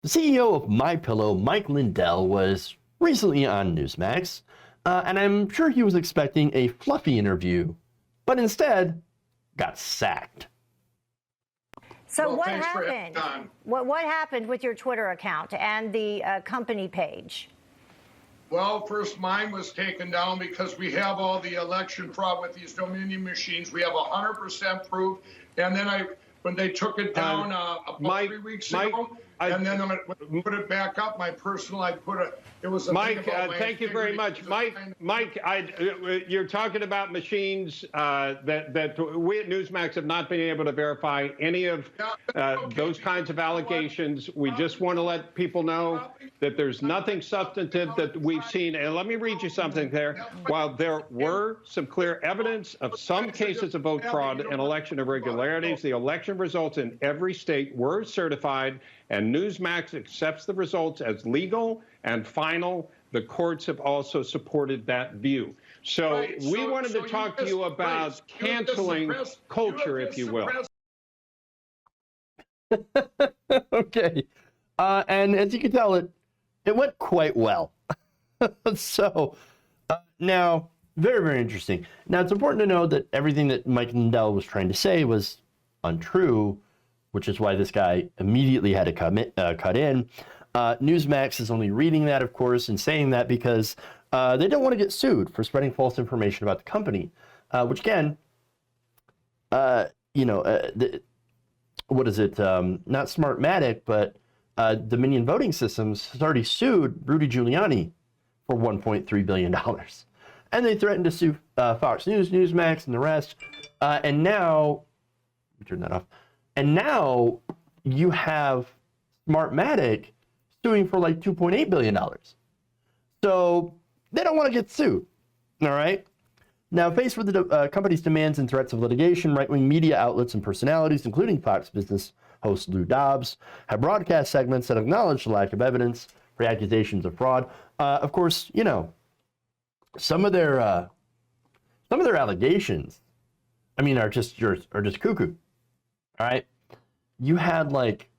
The CEO of MyPillow, Mike Lindell, was recently on Newsmax, and I'm sure he was expecting a fluffy interview, but instead got sacked. So well, what happened? What happened with your Twitter account and the company page? Well, first mine was taken down because we have all the election fraud with these Dominion machines. We have 100% proof. And then when they took it down about 3 weeks ago, and then I'm going to put it back up. My personal, it was a Mike, thank you very much. Mike, you're talking about machines that we at Newsmax have not been able to verify any of those kinds of allegations. We just want to let people know that there's nothing substantive that we've seen. And let me read you something there. While there were some clear evidence of some cases of vote fraud and election irregularities, the election results in every state were certified, and Newsmax accepts the results as legal and final. The courts have also supported that view. So we wanted to talk to you about canceling culture, if you will. Okay. And as you can tell, it went quite well. So now, very, very interesting. Now, it's important to know that everything that Mike Lindell was trying to say was untrue, which is why this guy immediately had to cut in. Newsmax is only reading that, of course, and saying that because they don't want to get sued for spreading false information about the company, which again, what is it? Not Smartmatic, but Dominion Voting Systems has already sued Rudy Giuliani for $1.3 billion. And they threatened to sue Fox News, Newsmax, and the rest. And now, turn that off. And now you have Smartmatic suing for like $2.8 billion. So they don't want to get sued. All right. Now, faced with the company's demands and threats of litigation, right-wing media outlets and personalities, including Fox Business host Lou Dobbs, have broadcast segments that acknowledge the lack of evidence for accusations of fraud. Of course, some of their allegations, are just cuckoo. All right, you had like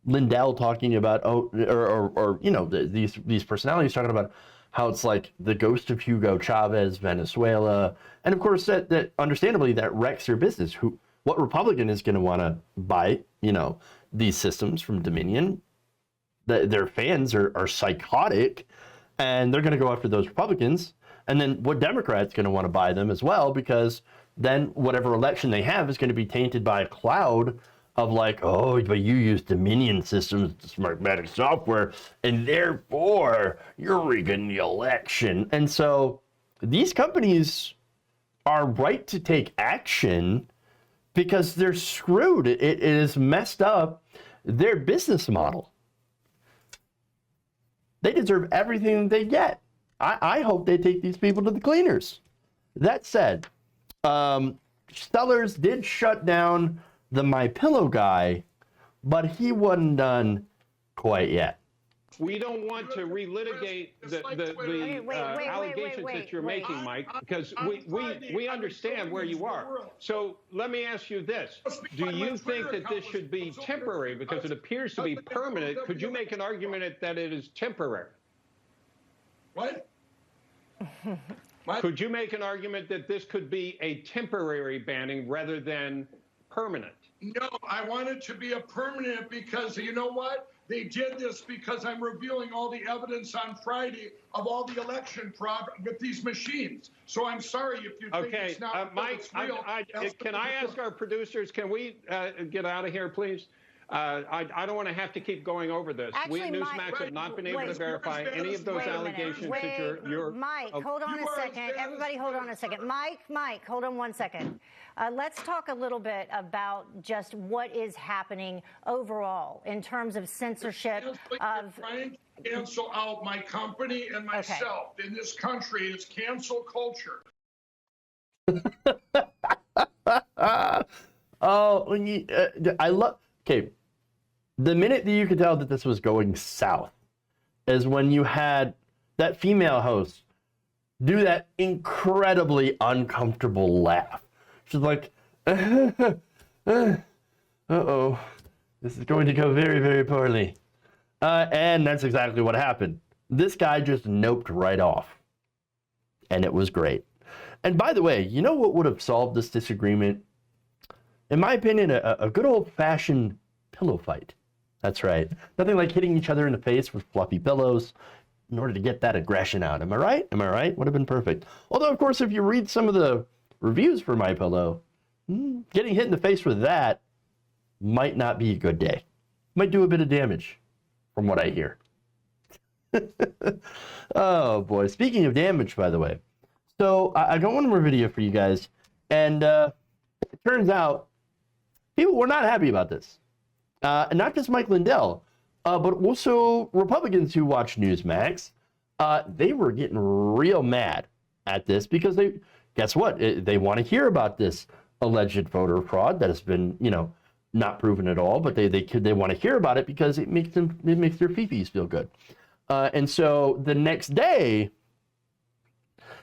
Lindell talking about these personalities talking about how it's like the ghost of Hugo Chavez, Venezuela, and of course that understandably that wrecks your business. What Republican is going to want to buy these systems from Dominion? Their fans are psychotic, and they're going to go after those Republicans. And then what Democrats going to want to buy them as well, because then whatever election they have is going to be tainted by a cloud of like, oh, but you use Dominion systems, Smartmatic software, and therefore you're rigging the election. And so these companies are right to take action because they're screwed. It is messed up their business model. They deserve everything they get. I hope they take these people to the cleaners. That said, Stellars did shut down the MyPillow guy, but he wasn't done quite yet. We don't want to relitigate the allegations that you're making, Mike, because we understand where you are. So let me ask you this. Do you think that this should be temporary because it appears to be permanent? Could you make an argument that it is temporary? What? Could you make an argument that this could be a temporary banning rather than permanent? No, I want it to be a permanent because you know what? They did this because I'm revealing all the evidence on Friday of all the election fraud with these machines. So I'm sorry if you think it's not Mike, real. Can I ask our producers, can we get out of here, please? I don't want to have to keep going over this. Actually, we at Newsmax have not been able to verify any of those allegations that you're... Mike, hold on a second. Everybody hold on a second. Mike, hold on 1 second. Let's talk a little bit about just what is happening overall in terms of censorship of... Trying to cancel out my company and myself in this country. It's cancel culture. Okay, the minute that you could tell that this was going south is when you had that female host do that incredibly uncomfortable laugh. She's like, uh-oh, This is going to go very, very poorly. And that's exactly what happened. This guy just noped right off. And it was great. And by the way, you know what would have solved this disagreement? In my opinion, a good old-fashioned pillow fight. That's right. Nothing like hitting each other in the face with fluffy pillows in order to get that aggression out. Am I right? Am I right? Would have been perfect. Although, of course, if you read some of the reviews for MyPillow, getting hit in the face with that might not be a good day. Might do a bit of damage, from what I hear. Oh, boy. Speaking of damage, by the way. So, I got one more video for you guys. And it turns out people were not happy about this. And not just Mike Lindell, but also Republicans who watch Newsmax. They were getting real mad at this because guess what? They want to hear about this alleged voter fraud that has been, not proven at all, but they want to hear about it because it makes their fifis feel good. And so the next day,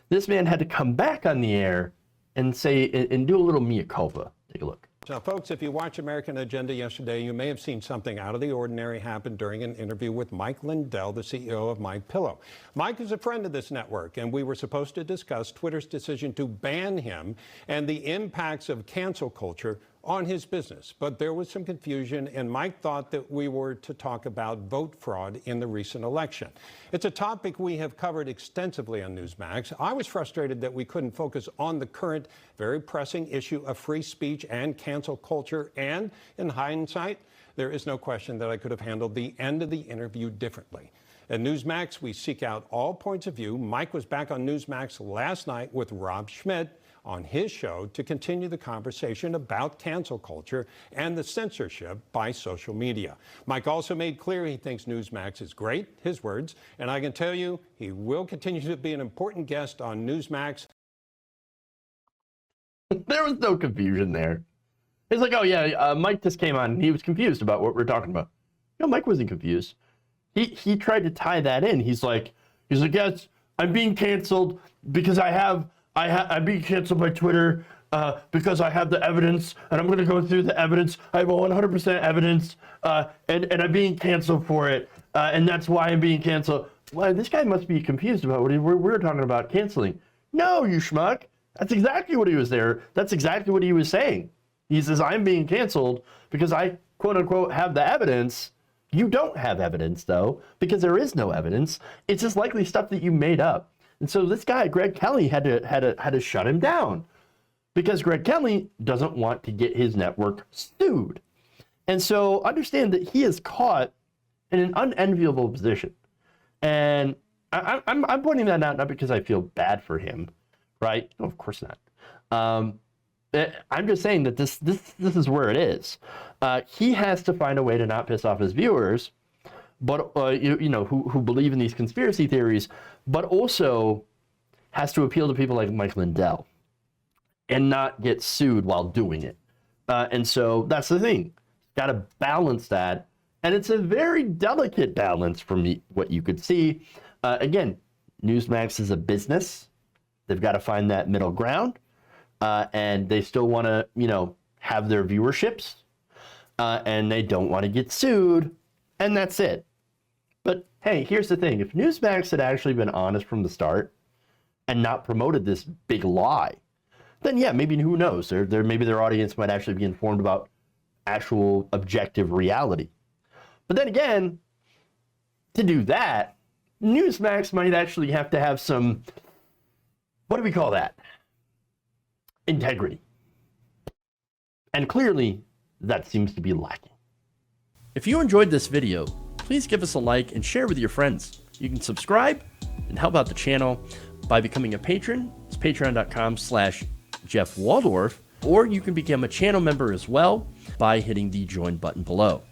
this man had to come back on the air and say and do a little mea culpa. Take a look. Now, folks, if you watch American Agenda yesterday, you may have seen something out of the ordinary happen during an interview with Mike Lindell, the CEO of MyPillow. Mike is a friend of this network, and we were supposed to discuss Twitter's decision to ban him and the impacts of cancel culture on his business. But there was some confusion, and Mike thought that we were to talk about vote fraud in the recent election. It's a topic we have covered extensively on Newsmax. I was frustrated that we couldn't focus on the current, very pressing issue of free speech and cancel culture. And in hindsight, there is no question that I could have handled the end of the interview differently. At Newsmax, we seek out all points of view. Mike was back on Newsmax last night with Rob Schmidt on his show to continue the conversation about cancel culture and the censorship by social media. Mike also made clear he thinks Newsmax is great, his words, and I can tell you he will continue to be an important guest on Newsmax. There was no confusion there. It's like, oh yeah, Mike just came on and he was confused about what we're talking about. No, Mike wasn't confused. He tried to tie that in. He's like, yes, I'm being canceled because I'm being canceled by Twitter because I have the evidence, and I'm going to go through the evidence. I have 100% evidence, and I'm being canceled for it, and that's why I'm being canceled. Well, this guy must be confused about what we're talking about canceling. No, you schmuck. That's exactly what he was there. That's exactly what he was saying. He says, I'm being canceled because I, quote unquote, have the evidence. You don't have evidence, though, because there is no evidence. It's just likely stuff that you made up. And so this guy, Greg Kelly, had to shut him down because Greg Kelly doesn't want to get his network sued. And so understand that he is caught in an unenviable position. And I'm pointing that out not because I feel bad for him, right? No, of course not. I'm just saying that this is where it is. He has to find a way to not piss off his viewers, but who believe in these conspiracy theories, but also has to appeal to people like Mike Lindell and not get sued while doing it. And so that's the thing. Got to balance that. And it's a very delicate balance from what you could see. Again, Newsmax is a business. They've got to find that middle ground. And they still want to, have their viewerships. And they don't want to get sued. And that's it. But hey, here's the thing. If Newsmax had actually been honest from the start and not promoted this big lie, then yeah, maybe who knows? Maybe their audience might actually be informed about actual objective reality. But then again, to do that, Newsmax might actually have to have some, what do we call that? Integrity. And clearly, that seems to be lacking. If you enjoyed this video, please give us a like and share with your friends. You can subscribe and help out the channel by becoming a patron. It's patreon.com/Jeff Waldorf, or you can become a channel member as well by hitting the join button below.